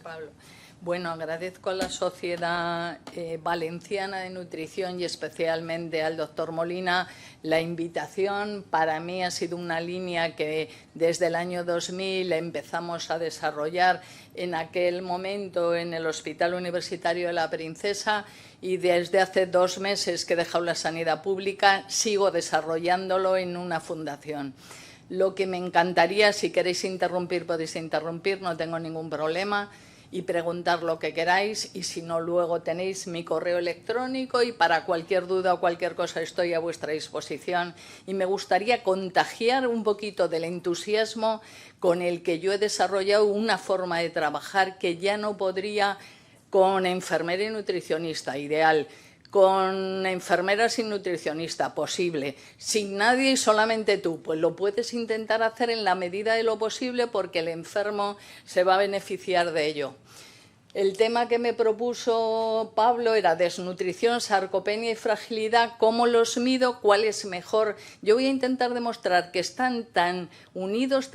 Pablo. Bueno, agradezco a la Sociedad Valenciana de Nutrición y especialmente al doctor Molina la invitación. Para mí ha sido una línea que desde el año 2000 empezamos a desarrollar en aquel momento en el Hospital Universitario de la Princesa y desde hace 2 meses que he dejado la sanidad pública sigo desarrollándolo en una fundación. Lo que me encantaría, si queréis interrumpir, podéis interrumpir, no tengo ningún problema, y preguntar lo que queráis, y si no, luego tenéis mi correo electrónico y para cualquier duda o cualquier cosa estoy a vuestra disposición. Y me gustaría contagiar un poquito del entusiasmo con el que yo he desarrollado una forma de trabajar que ya no podría con enfermera y nutricionista, ideal, con enfermeras y nutricionista, posible, sin nadie y solamente tú, pues lo puedes intentar hacer en la medida de lo posible porque el enfermo se va a beneficiar de ello. El tema que me propuso Pablo era desnutrición, sarcopenia y fragilidad. ¿Cómo los mido? ¿Cuál es mejor? Yo voy a intentar demostrar que están tan unidos,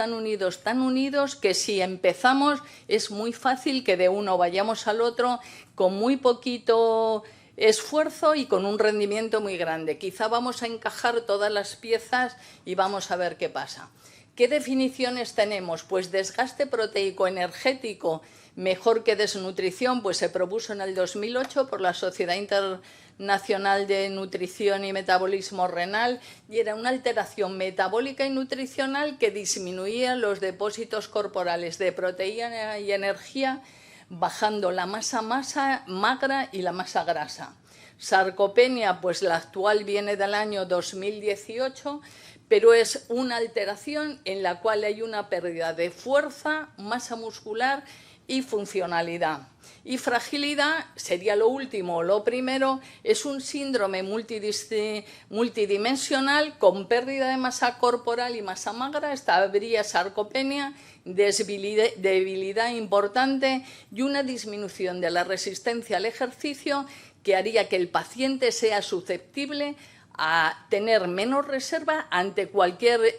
que si empezamos es muy fácil que de uno vayamos al otro con muy poquito esfuerzo y con un rendimiento muy grande. Quizá vamos a encajar todas las piezas y vamos a ver qué pasa. ¿Qué definiciones tenemos? Pues desgaste proteico energético, mejor que desnutrición, pues se propuso en el 2008 por la Sociedad Internacional de Nutrición y Metabolismo Renal y era una alteración metabólica y nutricional que disminuía los depósitos corporales de proteína y energía, bajando la masa magra y la masa grasa. Sarcopenia, pues la actual viene del año 2018, pero es una alteración en la cual hay una pérdida de fuerza, masa muscular y funcionalidad. Y fragilidad sería lo último. Lo primero es un síndrome multidimensional con pérdida de masa corporal y masa magra. Esta habría sarcopenia, debilidad importante y una disminución de la resistencia al ejercicio que haría que el paciente sea susceptible a tener menos reserva ante cualquier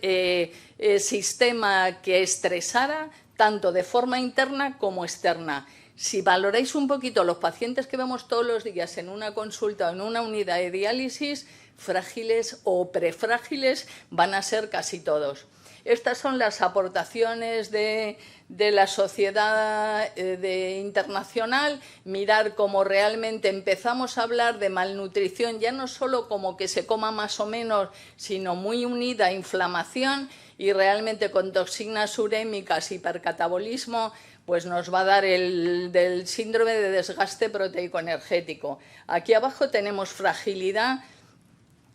sistema que estresara, tanto de forma interna como externa. Si valoráis un poquito los pacientes que vemos todos los días en una consulta o en una unidad de diálisis, frágiles o prefrágiles van a ser casi todos. Estas son las aportaciones de la sociedad internacional, mirar cómo realmente empezamos a hablar de malnutrición, ya no solo como que se coma más o menos, sino muy unida a inflamación y realmente con toxinas urémicas, hipercatabolismo, pues nos va a dar del síndrome de desgaste proteico energético. Aquí abajo tenemos fragilidad.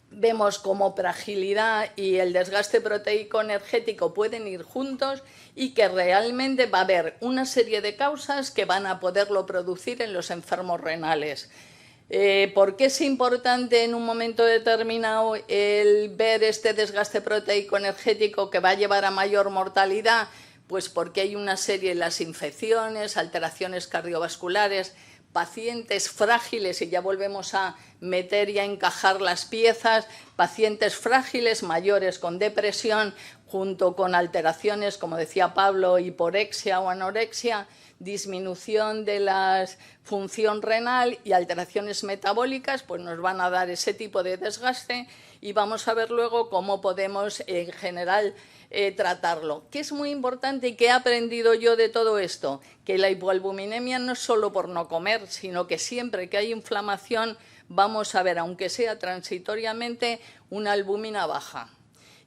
Vemos cómo fragilidad y el desgaste proteico energético pueden ir juntos y que realmente va a haber una serie de causas que van a poderlo producir en los enfermos renales. ¿Por qué es importante en un momento determinado el ver este desgaste proteico energético que va a llevar a mayor mortalidad? Pues porque hay una serie de las infecciones, alteraciones cardiovasculares, pacientes frágiles, y ya volvemos a meter y a encajar las piezas, pacientes frágiles mayores con depresión, junto con alteraciones, como decía Pablo, hiporexia o anorexia, disminución de la función renal y alteraciones metabólicas, pues nos van a dar ese tipo de desgaste y vamos a ver luego cómo podemos en general tratarlo. ¿Qué es muy importante y qué he aprendido yo de todo esto? Que la hipoalbuminemia no es solo por no comer, sino que siempre que hay inflamación vamos a ver, aunque sea transitoriamente, una albúmina baja.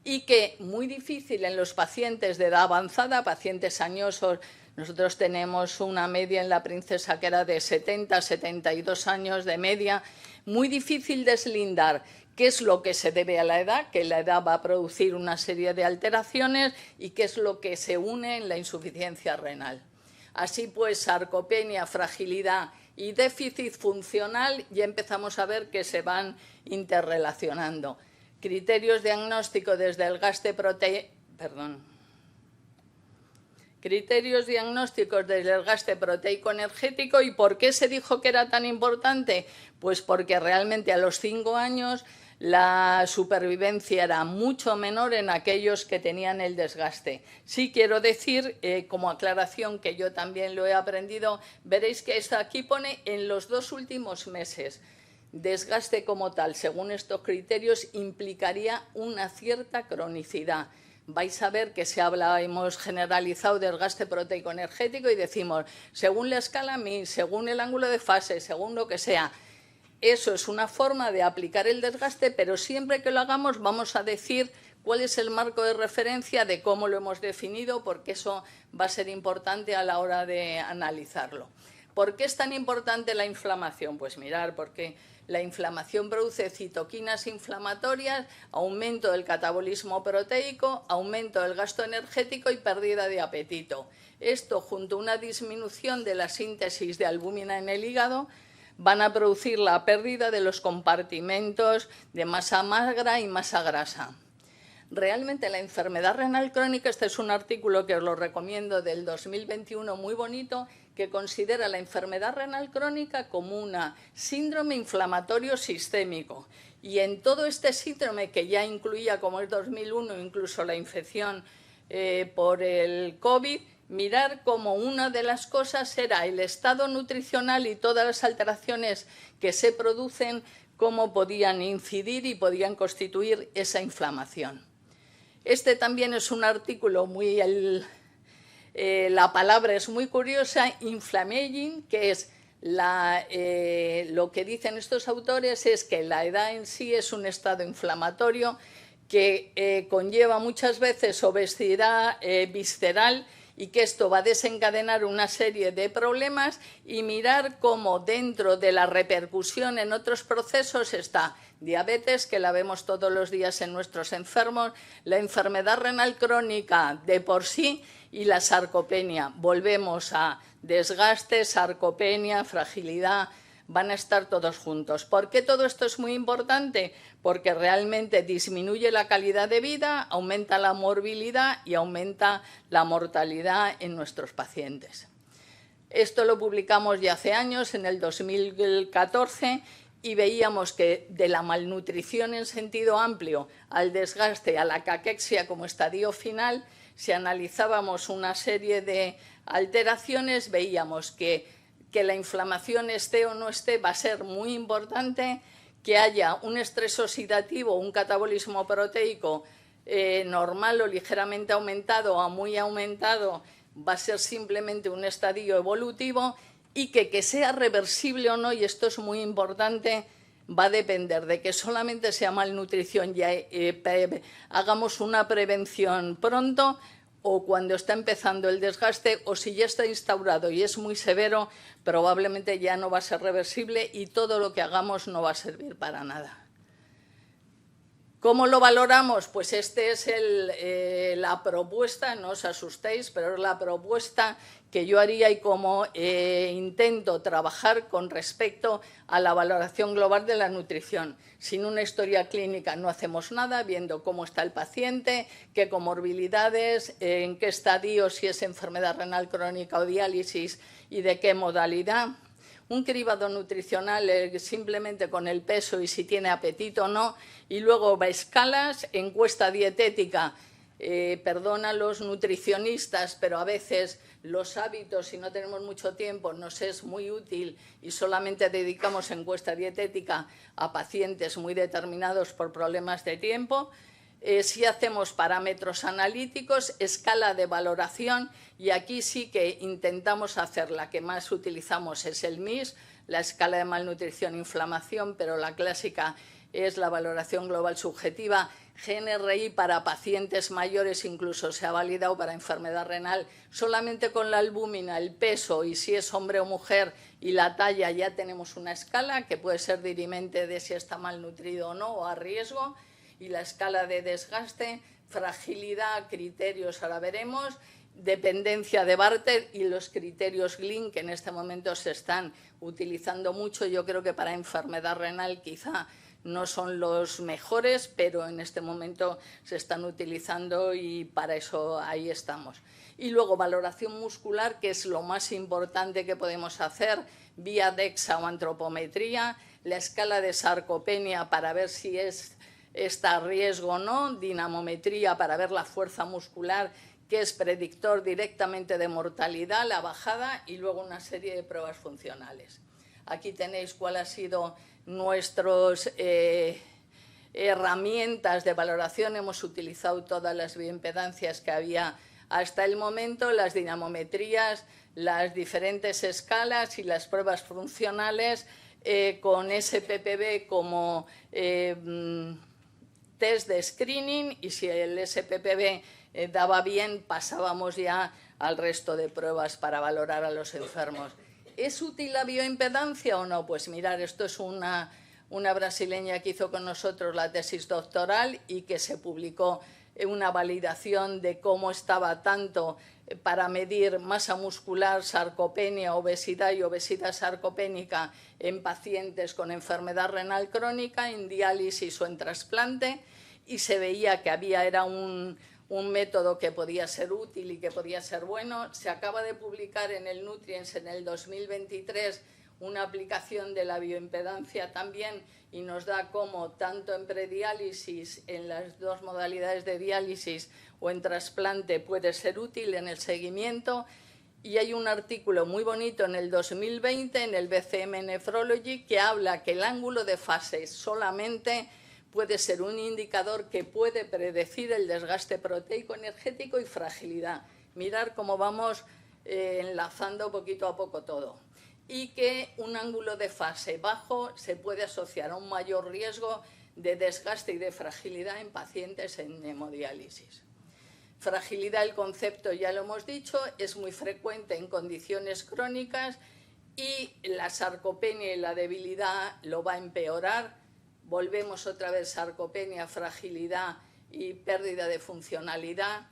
Y que muy difícil en los pacientes de edad avanzada, pacientes añosos. Nosotros tenemos una media en la Princesa que era de 70, 72 años de media, muy difícil deslindar qué es lo que se debe a la edad, que la edad va a producir una serie de alteraciones y qué es lo que se une en la insuficiencia renal. Así pues, sarcopenia, fragilidad y déficit funcional ya empezamos a ver que se van interrelacionando. Criterios diagnósticos desde el desgaste proteico energético. ¿Y por qué se dijo que era tan importante? Pues porque realmente a los 5 años la supervivencia era mucho menor en aquellos que tenían el desgaste. Sí quiero decir, como aclaración, que yo también lo he aprendido, veréis que esto aquí pone en los 2 últimos meses. Desgaste como tal, según estos criterios, implicaría una cierta cronicidad. Vais a ver que hemos generalizado desgaste proteico energético y decimos, según la escala según el ángulo de fase, según lo que sea. Eso es una forma de aplicar el desgaste, pero siempre que lo hagamos vamos a decir cuál es el marco de referencia de cómo lo hemos definido, porque eso va a ser importante a la hora de analizarlo. ¿Por qué es tan importante la inflamación? Pues mirar, porque la inflamación produce citoquinas inflamatorias, aumento del catabolismo proteico, aumento del gasto energético y pérdida de apetito. Esto, junto a una disminución de la síntesis de albúmina en el hígado, van a producir la pérdida de los compartimentos de masa magra y masa grasa. Realmente la enfermedad renal crónica, este es un artículo que os lo recomiendo del 2021 muy bonito, que considera la enfermedad renal crónica como una síndrome inflamatorio sistémico. Y en todo este síndrome, que ya incluía, como es 2001, incluso la infección por el COVID, mirar cómo una de las cosas era el estado nutricional y todas las alteraciones que se producen, cómo podían incidir y podían constituir esa inflamación. Este también es un artículo la palabra es muy curiosa, inflammaging, que es lo que dicen estos autores es que la edad en sí es un estado inflamatorio que conlleva muchas veces obesidad visceral, y que esto va a desencadenar una serie de problemas, y mirar cómo dentro de la repercusión en otros procesos está diabetes, que la vemos todos los días en nuestros enfermos, la enfermedad renal crónica de por sí y la sarcopenia. Volvemos a desgaste, sarcopenia, fragilidad, van a estar todos juntos. ¿Por qué todo esto es muy importante? Porque realmente disminuye la calidad de vida, aumenta la morbilidad y aumenta la mortalidad en nuestros pacientes. Esto lo publicamos ya hace años, en el 2014, y veíamos que de la malnutrición en sentido amplio al desgaste, a la caquexia como estadio final, si analizábamos una serie de alteraciones, veíamos que la inflamación esté o no esté, va a ser muy importante, que haya un estrés oxidativo, un catabolismo proteico normal o ligeramente aumentado o muy aumentado, va a ser simplemente un estadio evolutivo, y que sea reversible o no, y esto es muy importante, va a depender de que solamente sea malnutrición y hagamos una prevención pronto, o cuando está empezando el desgaste, o si ya está instaurado y es muy severo, probablemente ya no va a ser reversible y todo lo que hagamos no va a servir para nada. ¿Cómo lo valoramos? Pues este es la propuesta, no os asustéis, pero es la propuesta que yo haría y cómo intento trabajar con respecto a la valoración global de la nutrición. Sin una historia clínica no hacemos nada, viendo cómo está el paciente, qué comorbilidades, en qué estadio, si es enfermedad renal crónica o diálisis y de qué modalidad. Un cribado nutricional simplemente con el peso y si tiene apetito o no, y luego escalas, encuesta dietética, perdona a los nutricionistas, pero a veces los hábitos, si no tenemos mucho tiempo, nos es muy útil y solamente dedicamos encuesta dietética a pacientes muy determinados por problemas de tiempo. Si hacemos parámetros analíticos, escala de valoración, y aquí sí que intentamos hacer, la que más utilizamos es el MIS, la escala de malnutrición e inflamación, pero la clásica es la valoración global subjetiva. GNRI para pacientes mayores incluso se ha validado para enfermedad renal solamente con la albúmina, el peso y si es hombre o mujer y la talla, ya tenemos una escala que puede ser dirimente de si está malnutrido o no, o a riesgo. Y la escala de desgaste, fragilidad, criterios, ahora veremos, dependencia de Barter y los criterios Glynn, que en este momento se están utilizando mucho. Yo creo que para enfermedad renal quizá no son los mejores, pero en este momento se están utilizando y para eso ahí estamos. Y luego valoración muscular, que es lo más importante que podemos hacer, vía DEXA o antropometría, la escala de sarcopenia para ver si está a riesgo o no, dinamometría para ver la fuerza muscular, que es predictor directamente de mortalidad, la bajada, y luego una serie de pruebas funcionales. Aquí tenéis cuál ha sido nuestras herramientas de valoración. Hemos utilizado todas las bioimpedancias que había hasta el momento, las dinamometrías, las diferentes escalas y las pruebas funcionales con SPPB como test de screening, y si el SPPB daba bien, pasábamos ya al resto de pruebas para valorar a los enfermos. ¿Es útil la bioimpedancia o no? Pues mirar, esto es una brasileña que hizo con nosotros la tesis doctoral y que se publicó una validación de cómo estaba tanto para medir masa muscular, sarcopenia, obesidad y obesidad sarcopénica en pacientes con enfermedad renal crónica, en diálisis o en trasplante, y se veía que era un método que podía ser útil y que podía ser bueno. Se acaba de publicar en el Nutrients en el 2023 una aplicación de la bioimpedancia también, y nos da como tanto en prediálisis, en las dos modalidades de diálisis o en trasplante, puede ser útil en el seguimiento. Y hay un artículo muy bonito en el 2020 en el BCM Nephrology que habla que el ángulo de fase solamente puede ser un indicador que puede predecir el desgaste proteico energético y fragilidad. Mirar cómo vamos enlazando poquito a poco todo. Y que un ángulo de fase bajo se puede asociar a un mayor riesgo de desgaste y de fragilidad en pacientes en hemodiálisis. Fragilidad, el concepto ya lo hemos dicho, es muy frecuente en condiciones crónicas, y la sarcopenia y la debilidad lo va a empeorar. Volvemos otra vez: sarcopenia, fragilidad y pérdida de funcionalidad.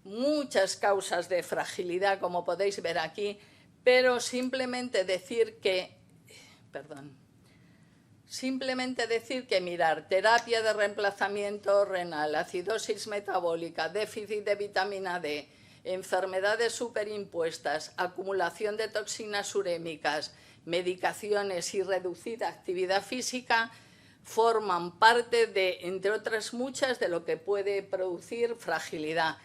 Muchas causas de fragilidad, como podéis ver aquí, pero simplemente decir que, mirar, terapia de reemplazamiento renal, acidosis metabólica, déficit de vitamina D, enfermedades superimpuestas, acumulación de toxinas urémicas, medicaciones y reducida actividad física forman parte de, entre otras muchas, de lo que puede producir fragilidad.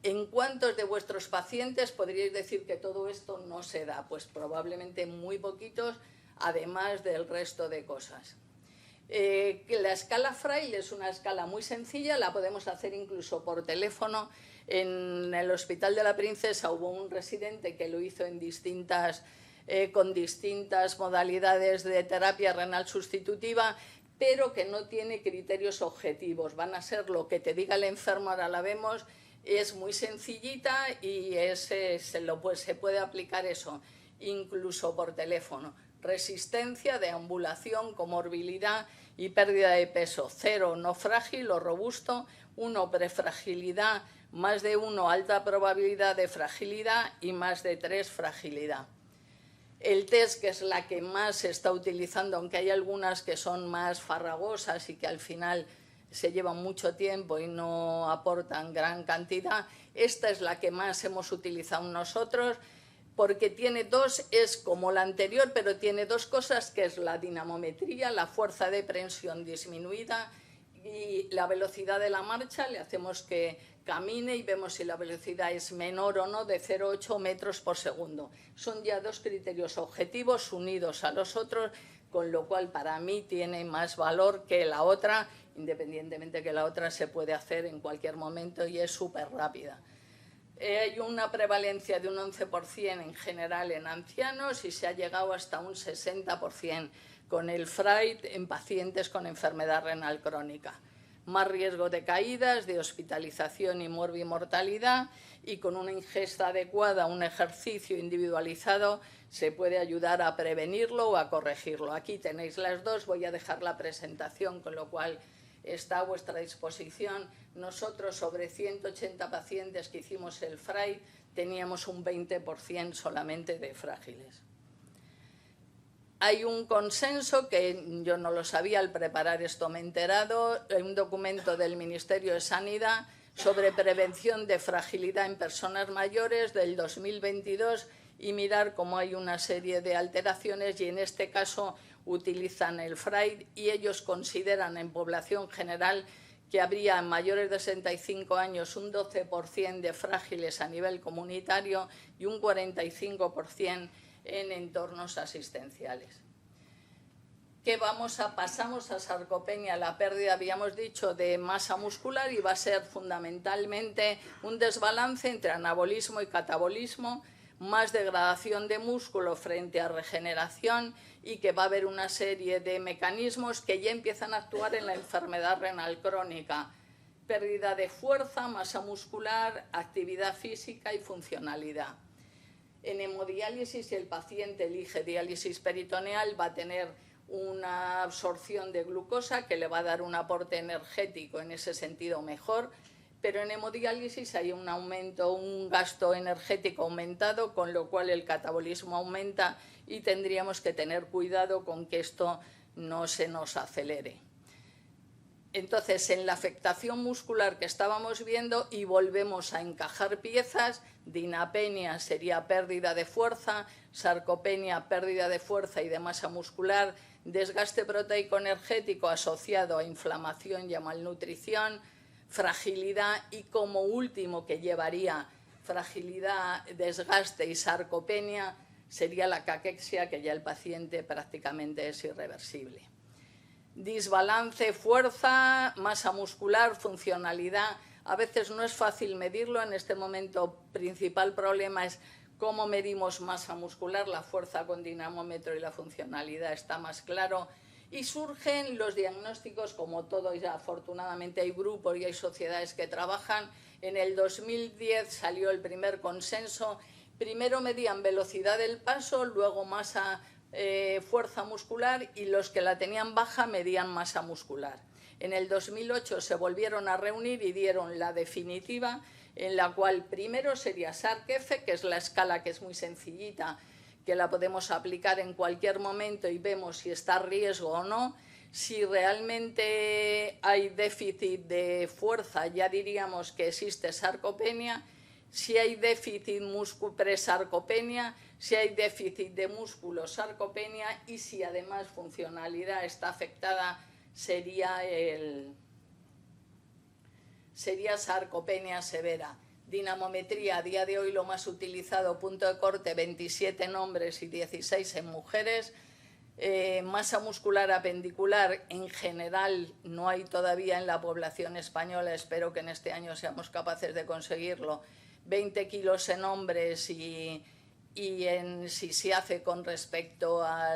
¿En cuántos de vuestros pacientes podríais decir que todo esto no se da? Pues probablemente muy poquitos, además del resto de cosas. La escala Frail es una escala muy sencilla, la podemos hacer incluso por teléfono. En el Hospital de la Princesa hubo un residente que lo hizo con distintas modalidades de terapia renal sustitutiva, pero que no tiene criterios objetivos. Van a ser lo que te diga el enfermo, ahora la vemos. Es muy sencillita y se puede aplicar eso, incluso por teléfono. Resistencia, deambulación, comorbilidad y pérdida de peso. 0, no frágil o robusto. 1, prefragilidad. Más de 1, alta probabilidad de fragilidad. Y más de 3, fragilidad. El test, que es la que más se está utilizando, aunque hay algunas que son más farragosas y que al final se llevan mucho tiempo y no aportan gran cantidad, esta es la que más hemos utilizado nosotros, porque tiene es como la anterior, pero tiene dos cosas, que es la dinamometría, la fuerza de presión disminuida, y la velocidad de la marcha. Le hacemos que camine y vemos si la velocidad es menor o no de 0,8 metros por segundo. Son ya dos criterios objetivos unidos a los otros, con lo cual para mí tiene más valor que la otra, independientemente que la otra se puede hacer en cualquier momento y es súper rápida. Hay una prevalencia de un 11% en general en ancianos y se ha llegado hasta un 60% con el FRAID en pacientes con enfermedad renal crónica. Más riesgo de caídas, de hospitalización y morbimortalidad, y con una ingesta adecuada, un ejercicio individualizado, se puede ayudar a prevenirlo o a corregirlo. Aquí tenéis las dos, voy a dejar la presentación, con lo cual está a vuestra disposición. Nosotros, sobre 180 pacientes que hicimos el FRAID, teníamos un 20% solamente de frágiles. Hay un consenso, que yo no lo sabía, al preparar esto me he enterado, un documento del Ministerio de Sanidad sobre prevención de fragilidad en personas mayores del 2022, y mirar cómo hay una serie de alteraciones, y en este caso utilizan el FRAID, y ellos consideran en población general que habría en mayores de 65 años un 12% de frágiles a nivel comunitario y un 45% en entornos asistenciales. Pasamos a sarcopenia, la pérdida, habíamos dicho, de masa muscular, y va a ser fundamentalmente un desbalance entre anabolismo y catabolismo, más degradación de músculo frente a regeneración, y que va a haber una serie de mecanismos que ya empiezan a actuar en la enfermedad renal crónica: pérdida de fuerza, masa muscular, actividad física y funcionalidad. En hemodiálisis, si el paciente elige diálisis peritoneal, va a tener una absorción de glucosa que le va a dar un aporte energético en ese sentido mejor, pero en hemodiálisis hay un aumento, un gasto energético aumentado, con lo cual el catabolismo aumenta y tendríamos que tener cuidado con que esto no se nos acelere. Entonces, en la afectación muscular que estábamos viendo, y volvemos a encajar piezas, dinapenia sería pérdida de fuerza, sarcopenia pérdida de fuerza y de masa muscular, desgaste proteico energético asociado a inflamación y a malnutrición, fragilidad, y como último, que llevaría fragilidad, desgaste y sarcopenia, sería la caquexia, que ya el paciente prácticamente es irreversible. Disbalance, fuerza, masa muscular, funcionalidad. A veces no es fácil medirlo. En este momento, principal problema es cómo medimos masa muscular, la fuerza con dinamómetro, y la funcionalidad está más claro. Y surgen los diagnósticos, como todo, ya afortunadamente hay grupos y hay sociedades que trabajan. En el 2010 salió el primer consenso. Primero medían velocidad del paso, luego masa, fuerza muscular, y los que la tenían baja medían masa muscular. En el 2008 se volvieron a reunir y dieron la definitiva, en la cual primero sería SARC-F, que es la escala, que es muy sencillita, que la podemos aplicar en cualquier momento y vemos si está a riesgo o no. Si realmente hay déficit de fuerza, ya diríamos que existe sarcopenia. Si hay déficit presarcopenia, si hay déficit de músculo, sarcopenia, y si además funcionalidad está afectada, sería sarcopenia severa. Dinamometría, a día de hoy lo más utilizado, punto de corte 27 en hombres y 16 en mujeres. Masa muscular apendicular, en general no hay todavía en la población española, espero que en este año seamos capaces de conseguirlo, 20 kilos en hombres, y si se hace con respecto a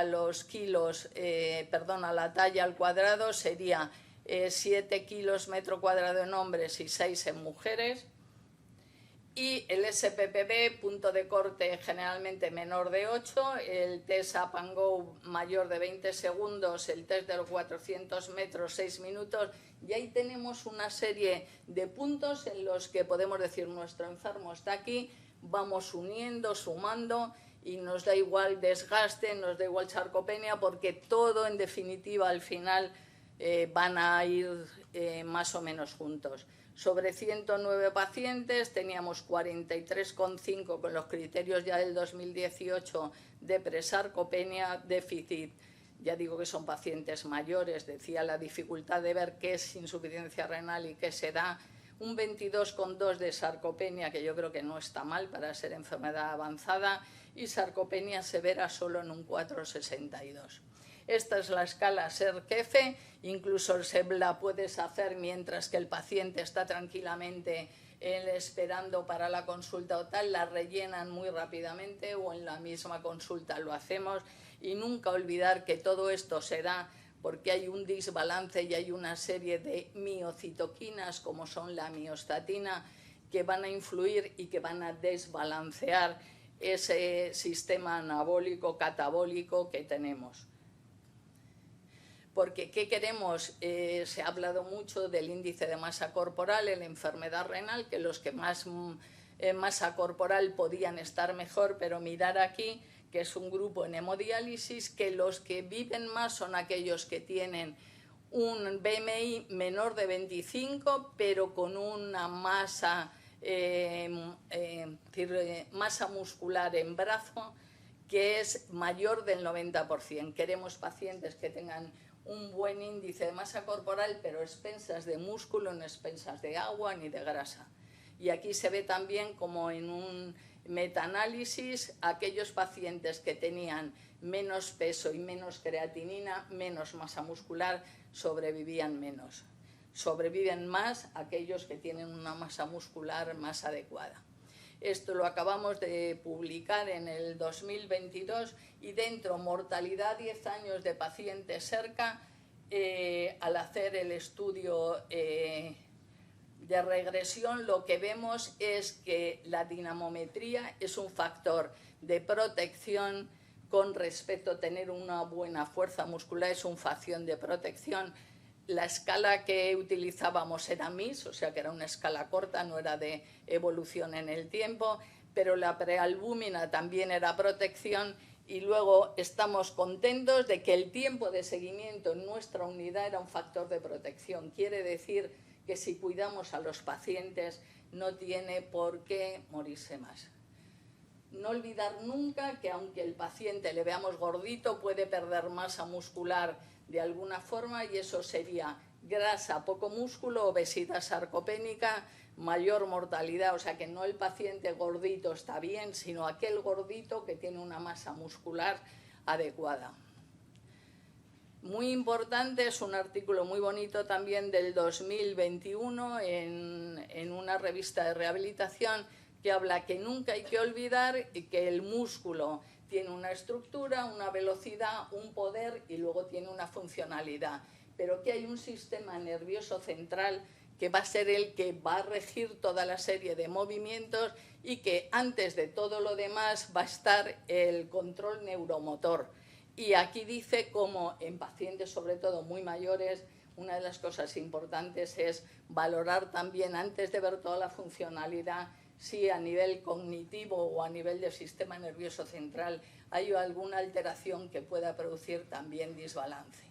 los kilos, a la talla al cuadrado, sería 7 kilos metro cuadrado en hombres y 6 en mujeres. Y el SPPB, punto de corte generalmente menor de 8, el test Up and Go mayor de 20 segundos, el test de los 400 metros 6 minutos, y ahí tenemos una serie de puntos en los que podemos decir: nuestro enfermo está aquí, vamos uniendo, sumando, y nos da igual desgaste, nos da igual sarcopenia, porque todo, en definitiva, al final van a ir más o menos juntos. Sobre 109 pacientes teníamos 43,5 con los criterios ya del 2018 de presarcopenia, déficit, ya digo que son pacientes mayores, decía la dificultad de ver qué es insuficiencia renal y qué se da, un 22,2 de sarcopenia, que yo creo que no está mal para ser enfermedad avanzada, y sarcopenia severa solo en un 4,62. Esta es la escala SERC-F, incluso la puedes hacer mientras que el paciente está tranquilamente esperando para la consulta o tal, la rellenan muy rápidamente, o en la misma consulta lo hacemos, y nunca olvidar que todo esto se da porque hay un desbalance y hay una serie de miocitoquinas, como son la miostatina, que van a influir y que van a desbalancear ese sistema anabólico catabólico que tenemos. Porque, ¿qué queremos? Se ha hablado mucho del índice de masa corporal en la enfermedad renal, que los que más masa corporal podían estar mejor, pero mirar aquí que es un grupo en hemodiálisis, que los que viven más son aquellos que tienen un BMI menor de 25, pero con una masa, masa muscular en brazo que es mayor del 90%. Queremos pacientes que tengan un buen índice de masa corporal, pero expensas de músculo, no expensas de agua ni de grasa. Y aquí se ve también como en un metaanálisis aquellos pacientes que tenían menos peso y menos creatinina, menos masa muscular, sobrevivían menos. Sobreviven más aquellos que tienen una masa muscular más adecuada. Esto lo acabamos de publicar en el 2022 y dentro mortalidad 10 años de pacientes cerca, al hacer el estudio de regresión lo que vemos es que la dinamometría es un factor de protección con respecto a tener una buena fuerza muscular, es un factor de protección. La escala que utilizábamos era MIS, o sea que era una escala corta, no era de evolución en el tiempo, pero la prealbúmina también era protección y luego estamos contentos de que el tiempo de seguimiento en nuestra unidad era un factor de protección. Quiere decir que si cuidamos a los pacientes no tiene por qué morirse más. No olvidar nunca que aunque el paciente le veamos gordito, puede perder masa muscular de alguna forma y eso sería grasa, poco músculo, obesidad sarcopénica, mayor mortalidad. O sea que no el paciente gordito está bien, sino aquel gordito que tiene una masa muscular adecuada. Muy importante, es un artículo muy bonito también del 2021 en una revista de rehabilitación que habla que nunca hay que olvidar que el músculo tiene una estructura, una velocidad, un poder y luego tiene una funcionalidad, pero que hay un sistema nervioso central que va a ser el que va a regir toda la serie de movimientos y que antes de todo lo demás va a estar el control neuromotor. Y aquí dice cómo en pacientes, sobre todo muy mayores, una de las cosas importantes es valorar también, antes de ver toda la funcionalidad, si a nivel cognitivo o a nivel del sistema nervioso central hay alguna alteración que pueda producir también desbalance.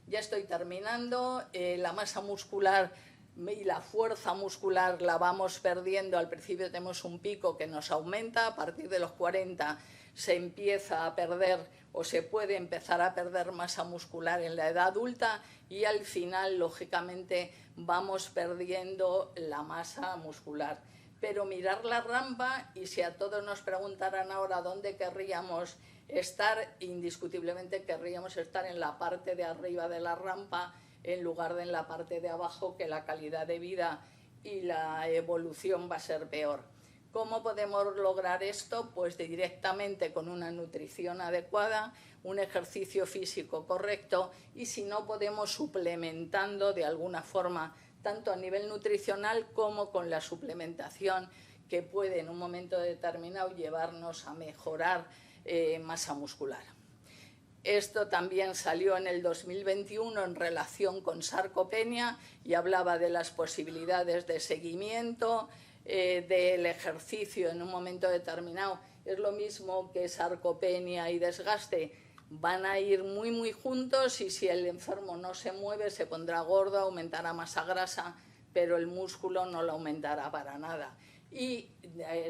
Ya estoy terminando. La masa muscular y la fuerza muscular la vamos perdiendo. Al principio tenemos un pico que nos aumenta, a partir de los 40 se empieza a perder o se puede empezar a perder masa muscular en la edad adulta y al final, lógicamente, vamos perdiendo la masa muscular. Pero mirar la rampa, y si a todos nos preguntaran ahora dónde querríamos estar, indiscutiblemente querríamos estar en la parte de arriba de la rampa en lugar de en la parte de abajo, que la calidad de vida y la evolución va a ser peor. ¿Cómo podemos lograr esto? Pues directamente con una nutrición adecuada, un ejercicio físico correcto y si no podemos suplementando de alguna forma tanto a nivel nutricional como con la suplementación que puede en un momento determinado llevarnos a mejorar masa muscular. Esto también salió en el 2021 en relación con sarcopenia y hablaba de las posibilidades de seguimiento, del ejercicio en un momento determinado. Es lo mismo que sarcopenia y desgaste, van a ir muy juntos y si el enfermo no se mueve se pondrá gordo, aumentará masa grasa, pero el músculo no lo aumentará para nada. Y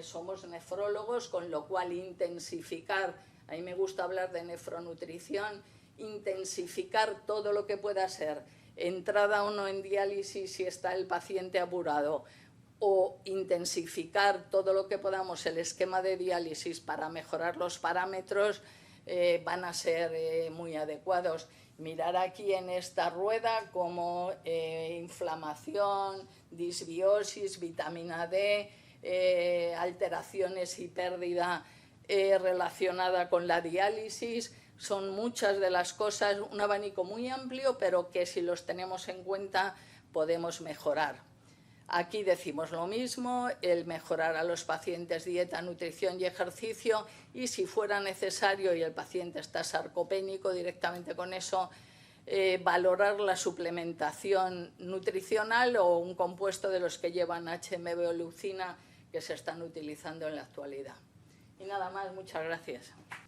somos nefrólogos, con lo cual intensificar, a mí me gusta hablar de nefronutrición, intensificar todo lo que pueda ser entrada o no en diálisis si está el paciente apurado, o intensificar todo lo que podamos el esquema de diálisis para mejorar los parámetros, van a ser muy adecuados. Mirar aquí en esta rueda como inflamación, disbiosis, vitamina D, alteraciones y pérdida relacionada con la diálisis, son muchas de las cosas, un abanico muy amplio, pero que si los tenemos en cuenta podemos mejorar. Aquí decimos lo mismo, el mejorar a los pacientes dieta, nutrición y ejercicio, y si fuera necesario y el paciente está sarcopénico, directamente con eso, valorar la suplementación nutricional o un compuesto de los que llevan HMB o leucina, que se están utilizando en la actualidad. Y nada más, muchas gracias.